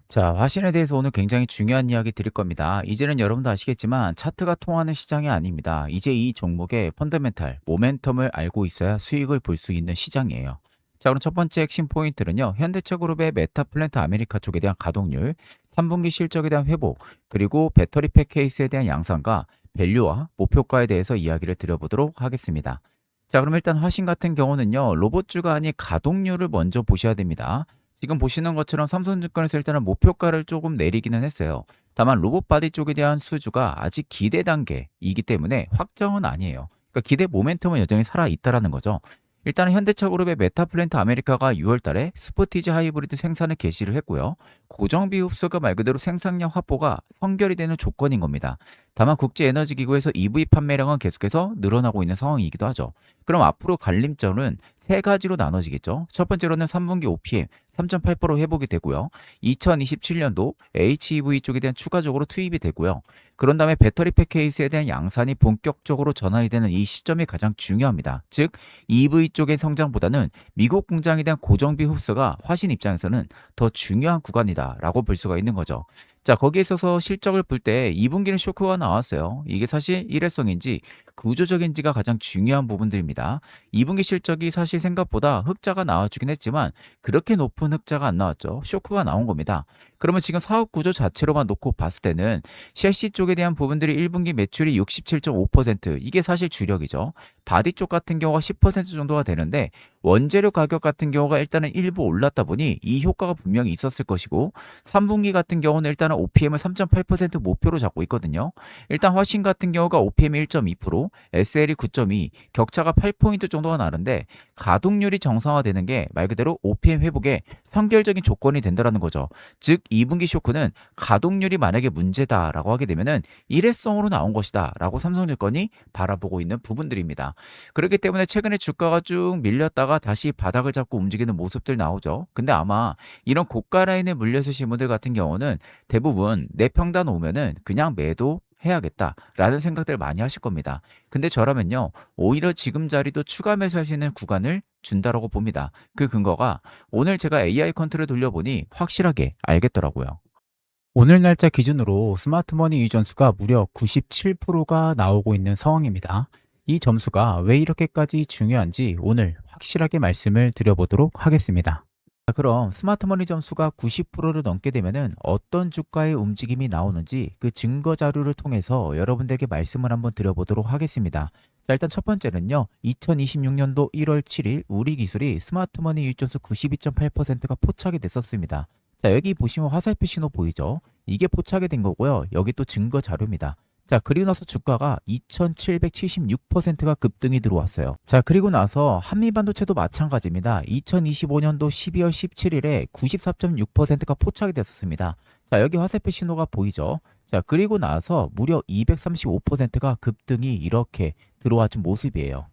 자, 화신에 대해서 오늘 굉장히 중요한 이야기 드릴 겁니다. 이제는 여러분도 아시겠지만 차트가 통하는 시장이 아닙니다. 이제 이 종목의 펀더멘탈, 모멘텀을 알고 있어야 수익을 볼 수 있는 시장이에요. 자, 그럼 첫 번째 핵심 포인트는요. 현대차그룹의 메타플랜트 아메리카 쪽에 대한 가동률, 3분기 실적에 대한 회복, 그리고 배터리 팩 케이스에 대한 양상과 밸류와 목표가에 대해서 이야기를 드려보도록 하겠습니다. 자, 그럼 일단 화신 같은 경우는요. 로봇주가 아닌 가동률을 먼저 보셔야 됩니다. 지금 보시는 것처럼 삼성증권에서 일단은 목표가를 조금 내리기는 했어요. 다만 로봇바디 쪽에 대한 수주가 아직 기대 단계이기 때문에 확정은 아니에요. 그러니까 기대 모멘텀은 여전히 살아있다라는 거죠. 일단은 현대차그룹의 메타플랜트 아메리카가 6월 달에 스포티지 하이브리드 생산을 개시를 했고요. 고정비 흡수가 말 그대로 생산량 확보가 선결이 되는 조건인 겁니다. 다만 국제에너지기구에서 EV 판매량은 계속해서 늘어나고 있는 상황이기도 하죠. 그럼 앞으로 갈림점은 세 가지로 나눠지겠죠. 첫 번째로는 3분기 OPM 3.8% 회복이 되고요. 2027년도 HEV 쪽에 대한 추가적으로 투입이 되고요. 그런 다음에 배터리 팩 케이스에 대한 양산이 본격적으로 전환이 되는 이 시점이 가장 중요합니다. 즉 EV 쪽의 성장보다는 미국 공장에 대한 고정비 흡수가 화신 입장에서는 더 중요한 구간이다라고 볼 수가 있는 거죠. 자, 거기에 있어서 실적을 볼 때 2분기는 쇼크가 나왔어요. 이게 사실 일회성인지 구조적인지가 가장 중요한 부분들입니다. 2분기 실적이 사실 생각보다 흑자가 나와주긴 했지만 그렇게 높은 흑자가 안 나왔죠. 쇼크가 나온 겁니다. 그러면 지금 사업 구조 자체로만 놓고 봤을 때는 셰시 쪽에 대한 부분들이 1분기 매출이 67.5% 이게 사실 주력이죠. 바디 쪽 같은 경우가 10% 정도가 되는데 원재료 가격 같은 경우가 일단은 일부 올랐다 보니 이 효과가 분명히 있었을 것이고 3분기 같은 경우는 일단은 OPM을 3.8% 목표로 잡고 있거든요. 일단 화신 같은 경우가 OPM이 1.2%, SL이 9.2, 격차가 8포인트 정도가 나는데 가동률이 정상화되는 게 말 그대로 OPM 회복에 선결적인 조건이 된다는 거죠. 즉 2분기 쇼크는 가동률이 만약에 문제다라고 하게 되면은 일회성으로 나온 것이다라고 삼성증권이 바라보고 있는 부분들입니다. 그렇기 때문에 최근에 주가가 쭉 밀렸다가 다시 바닥을 잡고 움직이는 모습들 나오죠. 근데 아마 이런 고가 라인에 물려서신 분들 같은 경우는 대부분 내 평단 오면은 그냥 매도 해야겠다라는 생각들 많이 하실 겁니다. 근데 저라면요, 오히려 지금 자리도 추가 매수할 수 있는 구간을 준다라고 봅니다. 그 근거가 오늘 제가 AI 컨트롤 돌려보니 확실하게 알겠더라고요. 오늘 날짜 기준으로 스마트머니 이전수가 무려 97%가 나오고 있는 상황입니다. 이 점수가 왜 이렇게까지 중요한지 오늘 확실하게 말씀을 드려보도록 하겠습니다. 자, 그럼 스마트머니 점수가 90%를 넘게 되면은 어떤 주가의 움직임이 나오는지 그 증거 자료를 통해서 여러분들에게 말씀을 한번 드려보도록 하겠습니다. 자, 일단 첫 번째는요. 2026년도 1월 7일 우리 기술이 스마트머니 유입점수 92.8%가 포착이 됐었습니다. 자, 여기 보시면 화살표 신호 보이죠? 이게 포착이 된 거고요. 여기 또 증거 자료입니다. 자, 그리고 나서 주가가 2776%가 급등이 들어왔어요. 자, 그리고 나서 한미반도체도 마찬가지입니다. 2025년도 12월 17일에 94.6%가 포착이 됐었습니다. 자, 여기 화살표 신호가 보이죠? 자, 그리고 나서 무려 235%가 급등이 이렇게 들어와 준 모습이에요.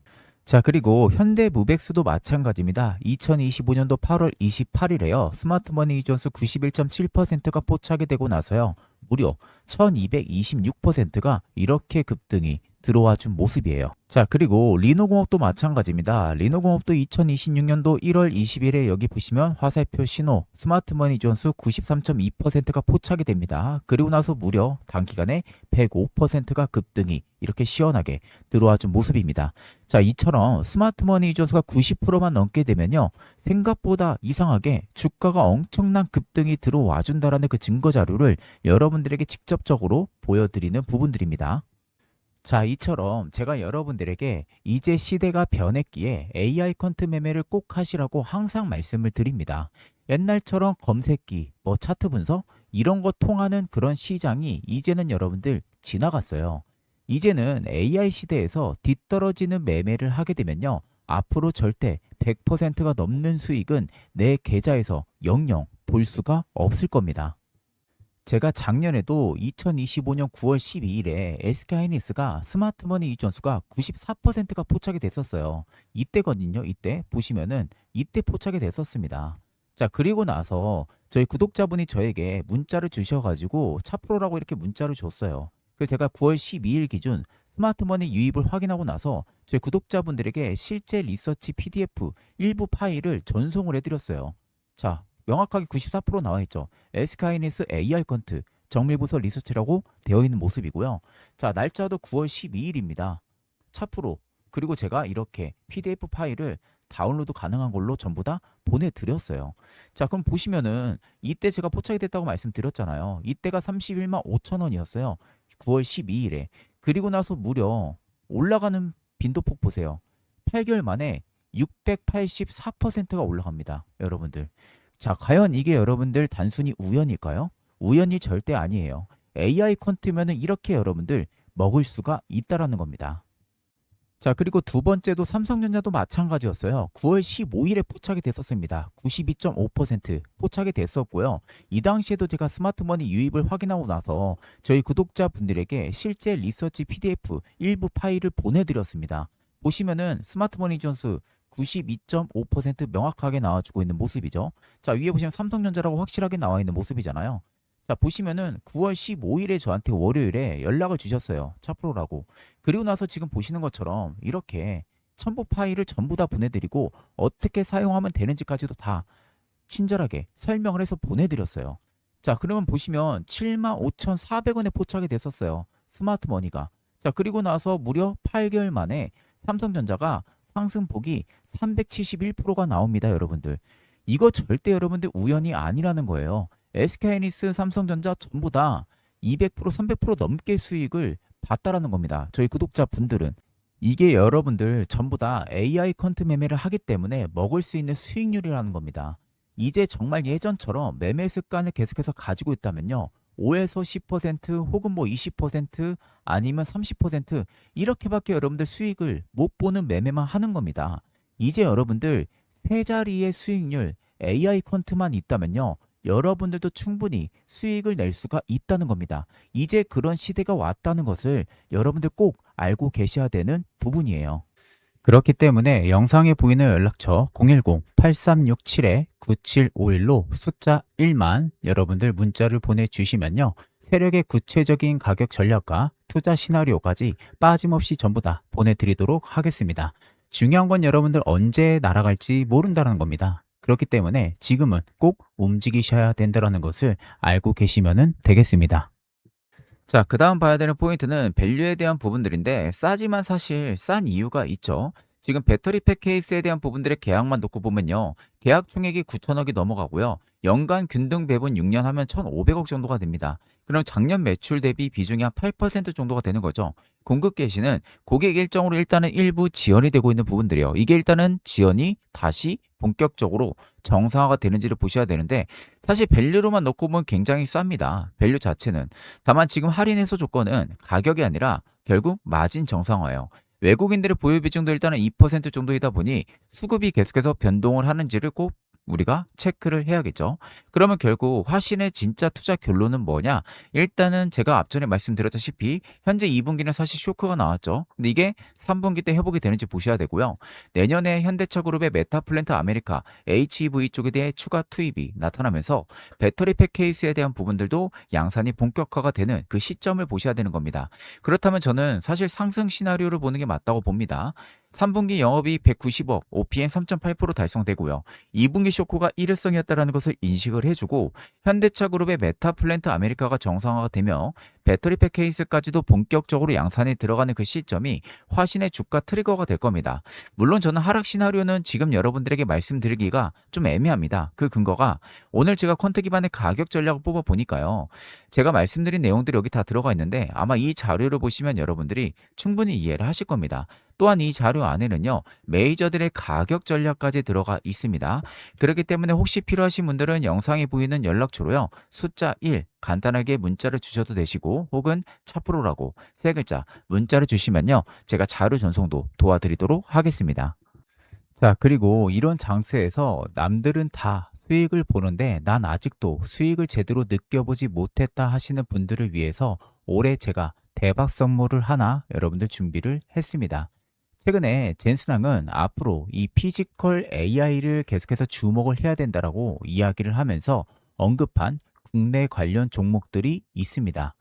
자, 그리고 현대무백수도 마찬가지입니다. 2025년도 8월 28일에요. 스마트머니 이전수 91.7%가 포착이 되고 나서요. 무려 1226%가 이렇게 급등이 들어와 준 모습이에요. 자, 그리고 리노공업도 마찬가지입니다. 리노공업도 2026년도 1월 20일에 여기 보시면 화살표 신호 스마트머니 존수 93.2%가 포착이 됩니다. 그리고 나서 무려 단기간에 105%가 급등이 이렇게 시원하게 들어와 준 모습입니다. 자, 이처럼 스마트머니 존수가 90%만 넘게 되면요. 생각보다 이상하게 주가가 엄청난 급등이 들어와 준다라는 그 증거 자료를 여러분들에게 직접적으로 보여드리는 부분들입니다. 자, 이처럼 제가 여러분들에게 이제 시대가 변했기에 AI 컨트 매매를 꼭 하시라고 항상 말씀을 드립니다. 옛날처럼 검색기, 차트 분석 이런 거 통하는 그런 시장이 이제는 여러분들 지나갔어요. 이제는 AI 시대에서 뒤떨어지는 매매를 하게 되면요. 앞으로 절대 100%가 넘는 수익은 내 계좌에서 영영 볼 수가 없을 겁니다. 제가 작년에도 2025년 9월 12일에 SK하이닉스가 스마트머니 이전수가 94%가 포착이 됐었어요. 이때거든요. 이때 보시면은 이때 포착이 됐었습니다. 자, 그리고 나서 저희 구독자분이 저에게 문자를 주셔가지고 차프로라고 이렇게 문자를 줬어요. 그래서 제가 9월 12일 기준 스마트머니 유입을 확인하고 나서 저희 구독자분들에게 실제 리서치 PDF 일부 파일을 전송을 해드렸어요. 자, 명확하게 94% 나와 있죠. SK하이닉스 AI 컨트 정밀부서 리서치라고 되어 있는 모습이고요. 자, 날짜도 9월 12일입니다. 차프로. 그리고 제가 이렇게 PDF 파일을 다운로드 가능한 걸로 전부 다 보내드렸어요. 자, 그럼 보시면은 이때 제가 포착이 됐다고 말씀드렸잖아요. 이때가 31만 5천 원이었어요. 9월 12일에. 그리고 나서 무려 올라가는 빈도폭 보세요. 8개월 만에 684%가 올라갑니다. 여러분들. 자, 과연 이게 여러분들 단순히 우연일까요? 우연이 절대 아니에요. AI 퀀트면은 이렇게 여러분들 먹을 수가 있다라는 겁니다. 자, 그리고 두 번째도 삼성전자도 마찬가지였어요. 9월 15일에 포착이 됐었습니다. 92.5% 포착이 됐었고요. 이 당시에도 제가 스마트머니 유입을 확인하고 나서 저희 구독자분들에게 실제 리서치 PDF 일부 파일을 보내드렸습니다. 보시면은 스마트머니 존스 92.5% 명확하게 나와주고 있는 모습이죠. 자, 위에 보시면 삼성전자라고 확실하게 나와 있는 모습이잖아요. 자, 보시면은 9월 15일에 저한테 월요일에 연락을 주셨어요. 차프로라고. 그리고 나서 지금 보시는 것처럼 이렇게 첨부 파일을 전부 다 보내드리고 어떻게 사용하면 되는지까지도 다 친절하게 설명을 해서 보내드렸어요. 자, 그러면 보시면 75,400원에 포착이 됐었어요. 스마트머니가. 자, 그리고 나서 무려 8개월 만에 삼성전자가 상승폭이 371%가 나옵니다, 여러분들. 이거 절대 여러분들 우연이 아니라는 거예요. SK하이닉스, 삼성전자 전부 다 200%, 300% 넘게 수익을 봤다라는 겁니다. 저희 구독자분들은. 이게 여러분들 전부 다 AI 컨트 매매를 하기 때문에 먹을 수 있는 수익률이라는 겁니다. 이제 정말 예전처럼 매매 습관을 계속해서 가지고 있다면요. 5에서 10% 혹은 뭐 20% 아니면 30% 이렇게밖에 여러분들 수익을 못 보는 매매만 하는 겁니다. 이제 여러분들 세 자리의 수익률 AI 컨트만 있다면요. 여러분들도 충분히 수익을 낼 수가 있다는 겁니다. 이제 그런 시대가 왔다는 것을 여러분들 꼭 알고 계셔야 되는 부분이에요. 그렇기 때문에 영상에 보이는 연락처 010-8367-9751로 숫자 1만 여러분들 문자를 보내주시면요. 세력의 구체적인 가격 전략과 투자 시나리오까지 빠짐없이 전부 다 보내드리도록 하겠습니다. 중요한 건 여러분들 언제 날아갈지 모른다는 겁니다. 그렇기 때문에 지금은 꼭 움직이셔야 된다는 것을 알고 계시면 되겠습니다. 자, 그 다음 봐야 되는 포인트는 밸류에 대한 부분들인데 싸지만 사실 싼 이유가 있죠. 지금 배터리팩 케이스에 대한 부분들의 계약만 놓고 보면요. 계약 총액이 9천억이 넘어가고요. 연간 균등 배분 6년 하면 1,500억 정도가 됩니다. 그럼 작년 매출 대비 비중이 한 8% 정도가 되는 거죠. 공급 개시는 고객 일정으로 일단은 일부 지연이 되고 있는 부분들이에요. 이게 일단은 지연이 다시 본격적으로 정상화가 되는지를 보셔야 되는데 사실 밸류로만 놓고 보면 굉장히 쌉니다. 밸류 자체는. 다만 지금 할인 해소 조건은 가격이 아니라 결국 마진 정상화예요. 외국인들의 보유 비중도 일단은 2% 정도이다 보니 수급이 계속해서 변동을 하는지를 꼭 우리가 체크를 해야겠죠. 그러면 결국 화신의 진짜 투자 결론은 뭐냐? 일단은 제가 앞전에 말씀드렸다시피 현재 2분기는 사실 쇼크가 나왔죠. 근데 이게 3분기 때 회복이 되는지 보셔야 되고요. 내년에 현대차 그룹의 메타플랜트 아메리카 HEV 쪽에 대해 추가 투입이 나타나면서 배터리팩 케이스에 대한 부분들도 양산이 본격화가 되는 그 시점을 보셔야 되는 겁니다. 그렇다면 저는 사실 상승 시나리오를 보는 게 맞다고 봅니다. 3분기 영업이익 190억, OPM 3.8% 달성되고요. 2분기 쇼크가 일회성이었다는 것을 인식을 해주고 현대차 그룹의 메타플랜트 아메리카가 정상화가 되며 배터리팩 케이스까지도 본격적으로 양산에 들어가는 그 시점이 화신의 주가 트리거가 될 겁니다. 물론 저는 하락 시나리오는 지금 여러분들에게 말씀드리기가 좀 애매합니다. 그 근거가 오늘 제가 퀀트 기반의 가격 전략을 뽑아 보니까요. 제가 말씀드린 내용들이 여기 다 들어가 있는데 아마 이 자료를 보시면 여러분들이 충분히 이해를 하실 겁니다. 또한 이 자료 안에는요. 메이저들의 가격 전략까지 들어가 있습니다. 그렇기 때문에 혹시 필요하신 분들은 영상에 보이는 연락처로요. 숫자 1 간단하게 문자를 주셔도 되시고 혹은 차프로라고 세 글자 문자를 주시면요. 제가 자료 전송도 도와드리도록 하겠습니다. 자, 그리고 이런 장세에서 남들은 다 수익을 보는데 난 아직도 수익을 제대로 느껴보지 못했다 하시는 분들을 위해서 올해 제가 대박 선물을 하나 여러분들 준비를 했습니다. 최근에 젠슨항은 앞으로 이 피지컬 AI를 계속해서 주목을 해야 된다라고 이야기를 하면서 언급한 국내 관련 종목들이 있습니다.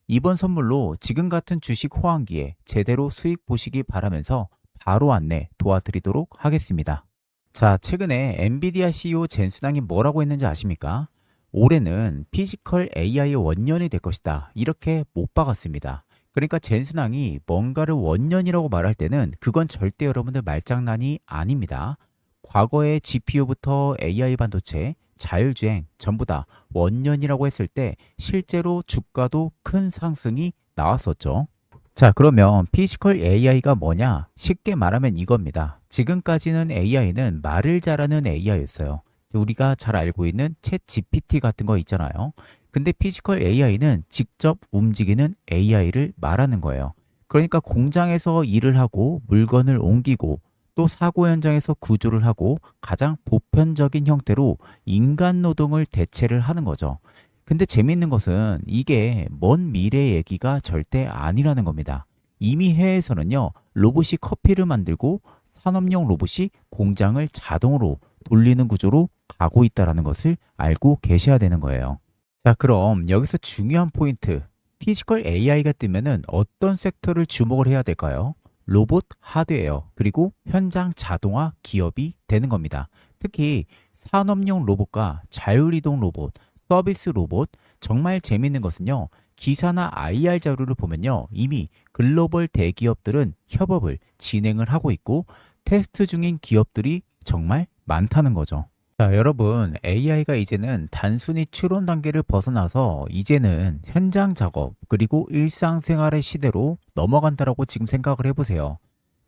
이번 선물로 지금 같은 주식 호황기에 제대로 수익 보시기 바라면서 바로 안내 도와드리도록 하겠습니다. 자, 최근에 엔비디아 CEO 젠슨왕이 뭐라고 했는지 아십니까? 올해는 피지컬 AI의 원년이 될 것이다. 이렇게 못 박았습니다. 그러니까 젠슨왕이 뭔가를 원년이라고 말할 때는 그건 절대 여러분들 말장난이 아닙니다. 과거에 GPU부터 AI 반도체, 자율주행 전부 다 원년이라고 했을 때 실제로 주가도 큰 상승이 나왔었죠. 자, 그러면 피지컬 AI가 뭐냐? 쉽게 말하면 이겁니다. 지금까지는 AI는 말을 잘하는 AI였어요. 우리가 잘 알고 있는 챗 GPT 같은 거 있잖아요. 근데 피지컬 AI는 직접 움직이는 AI를 말하는 거예요. 그러니까 공장에서 일을 하고 물건을 옮기고 또 사고 현장에서 구조를 하고 가장 보편적인 형태로 인간 노동을 대체를 하는 거죠. 근데 재밌는 것은 이게 먼 미래 얘기가 절대 아니라는 겁니다. 이미 해외에서는요, 로봇이 커피를 만들고 산업용 로봇이 공장을 자동으로 돌리는 구조로 가고 있다는 것을 알고 계셔야 되는 거예요. 자, 그럼 여기서 중요한 포인트. 피지컬 AI가 뜨면은 어떤 섹터를 주목을 해야 될까요? 로봇 하드웨어, 그리고 현장 자동화 기업이 되는 겁니다. 특히 산업용 로봇과 자율이동 로봇, 서비스 로봇, 정말 재밌는 것은요. 기사나 IR 자료를 보면요. 이미 글로벌 대기업들은 협업을 진행을 하고 있고 테스트 중인 기업들이 정말 많다는 거죠. 자, 여러분, AI가 이제는 단순히 추론 단계를 벗어나서 이제는 현장 작업 그리고 일상생활의 시대로 넘어간다라고 지금 생각을 해보세요.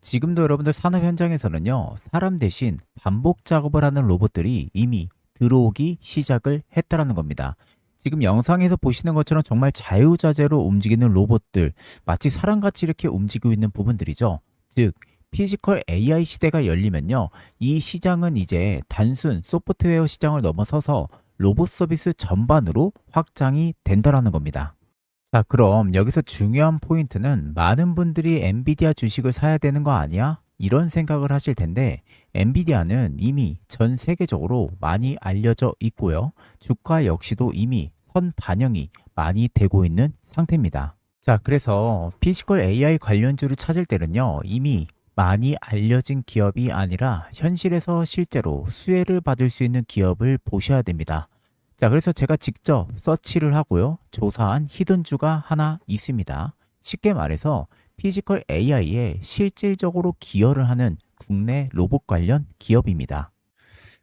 지금도 여러분들 산업 현장에서는요, 사람 대신 반복 작업을 하는 로봇들이 이미 들어오기 시작을 했다라는 겁니다. 지금 영상에서 보시는 것처럼 정말 자유자재로 움직이는 로봇들, 마치 사람같이 이렇게 움직이고 있는 부분들이죠. 즉, 피지컬 AI 시대가 열리면요, 이 시장은 이제 단순 소프트웨어 시장을 넘어서서 로봇 서비스 전반으로 확장이 된다라는 겁니다. 자, 그럼 여기서 중요한 포인트는 많은 분들이 엔비디아 주식을 사야 되는 거 아니야? 이런 생각을 하실 텐데 엔비디아는 이미 전 세계적으로 많이 알려져 있고요. 주가 역시도 이미 선 반영이 많이 되고 있는 상태입니다. 자, 그래서 피지컬 AI 관련주를 찾을 때는요. 이미 많이 알려진 기업이 아니라 현실에서 실제로 수혜를 받을 수 있는 기업을 보셔야 됩니다. 자, 그래서 제가 직접 서치를 하고요. 조사한 히든주가 하나 있습니다. 쉽게 말해서 피지컬 AI에 실질적으로 기여를 하는 국내 로봇 관련 기업입니다.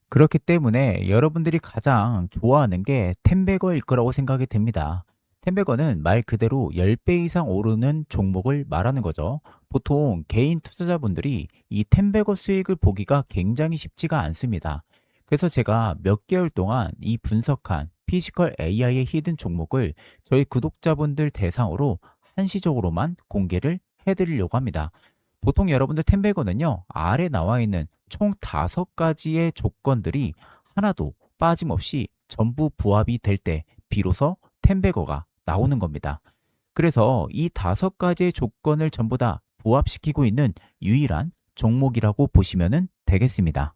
그렇기 때문에 여러분들이 가장 좋아하는 게 텐베거일 거라고 생각이 됩니다. 텐베거는 말 그대로 10배 이상 오르는 종목을 말하는 거죠. 보통 개인 투자자분들이 이 텐베거 수익을 보기가 굉장히 쉽지가 않습니다. 그래서 제가 몇 개월 동안 이 분석한 피지컬 AI의 히든 종목을 저희 구독자분들 대상으로 한시적으로만 공개를 해드리려고 합니다. 보통 여러분들 텐베거는요, 아래 나와 있는 총 5가지의 조건들이 하나도 빠짐없이 전부 부합이 될 때 비로소 텐베거가 나오는 겁니다. 그래서 이 5가지의 조건을 전부 다 부합시키고 있는 유일한 종목이라고 보시면 되겠습니다.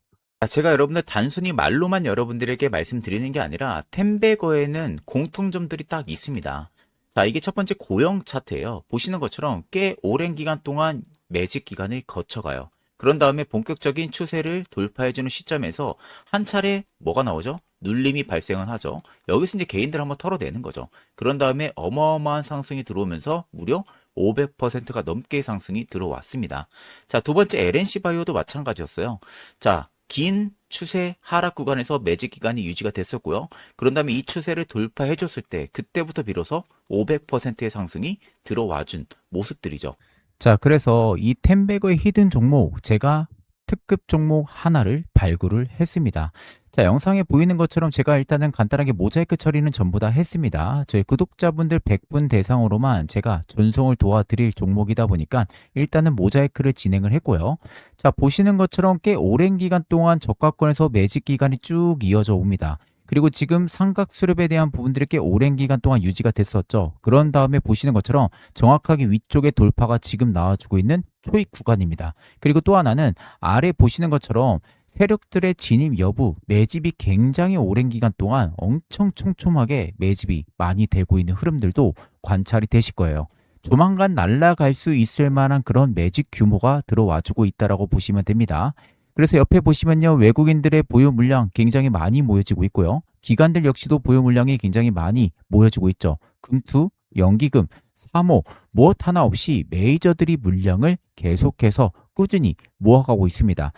제가 여러분들 단순히 말로만 여러분들에게 말씀드리는 게 아니라 텐베거에는 공통점들이 딱 있습니다. 자, 이게 첫 번째 고형 차트예요. 보시는 것처럼 꽤 오랜 기간 동안 매직 기간을 거쳐가요. 그런 다음에 본격적인 추세를 돌파해주는 시점에서 한 차례 뭐가 나오죠? 눌림이 발생을 하죠. 여기서 이제 개인들 한번 털어내는 거죠. 그런 다음에 어마어마한 상승이 들어오면서 무려 500%가 넘게 상승이 들어왔습니다. 자, 두 번째 LNC 바이오도 마찬가지였어요. 자, 긴 추세 하락 구간에서 매직 기간이 유지가 됐었고요. 그런 다음에 이 추세를 돌파해 줬을 때 그때부터 비로소 500%의 상승이 들어와준 모습들이죠. 자, 그래서 이 텐베거의 히든 종목 제가 특급 종목 하나를 발굴을 했습니다. 자, 영상에 보이는 것처럼 제가 일단은 간단하게 모자이크 처리는 전부 다 했습니다. 저희 구독자분들 100분 대상으로만 제가 전송을 도와드릴 종목이다 보니까 일단은 모자이크를 진행을 했고요. 자, 보시는 것처럼 꽤 오랜 기간 동안 저가권에서 매직 기간이 쭉 이어져 옵니다. 그리고 지금 삼각 수렴에 대한 부분들이 꽤 오랜 기간 동안 유지가 됐었죠. 그런 다음에 보시는 것처럼 정확하게 위쪽의 돌파가 지금 나와주고 있는 초입 구간입니다. 그리고 또 하나는 아래 보시는 것처럼 세력들의 진입 여부, 매집이 굉장히 오랜 기간 동안 엄청 촘촘하게 매집이 많이 되고 있는 흐름들도 관찰이 되실 거예요. 조만간 날아갈 수 있을 만한 그런 매집 규모가 들어와주고 있다라고 보시면 됩니다. 그래서 옆에 보시면요. 외국인들의 보유 물량 굉장히 많이 모여지고 있고요. 기관들 역시도 보유 물량이 굉장히 많이 모여지고 있죠. 금투, 연기금, 사모, 무엇 하나 없이 메이저들이 물량을 계속해서 꾸준히 모아가고 있습니다.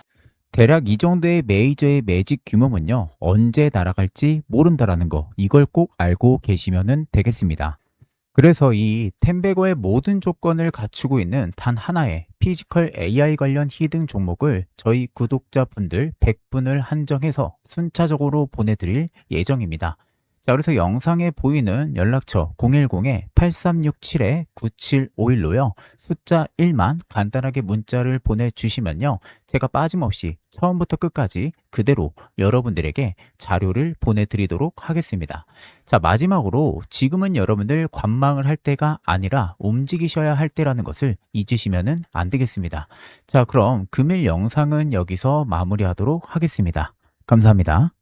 대략 이 정도의 메이저의 매직 규모면요. 언제 날아갈지 모른다라는 거, 이걸 꼭 알고 계시면 되겠습니다. 그래서 이 템베거의 모든 조건을 갖추고 있는 단 하나의 피지컬 AI 관련 히든 종목을 저희 구독자분들 100분을 한정해서 순차적으로 보내드릴 예정입니다. 자, 그래서 영상에 보이는 연락처 010-8367-9751로요. 숫자 1만 간단하게 문자를 보내주시면요. 제가 빠짐없이 처음부터 끝까지 그대로 여러분들에게 자료를 보내드리도록 하겠습니다. 자, 마지막으로 지금은 여러분들 관망을 할 때가 아니라 움직이셔야 할 때라는 것을 잊으시면 안 되겠습니다. 자, 그럼 금일 영상은 여기서 마무리하도록 하겠습니다. 감사합니다.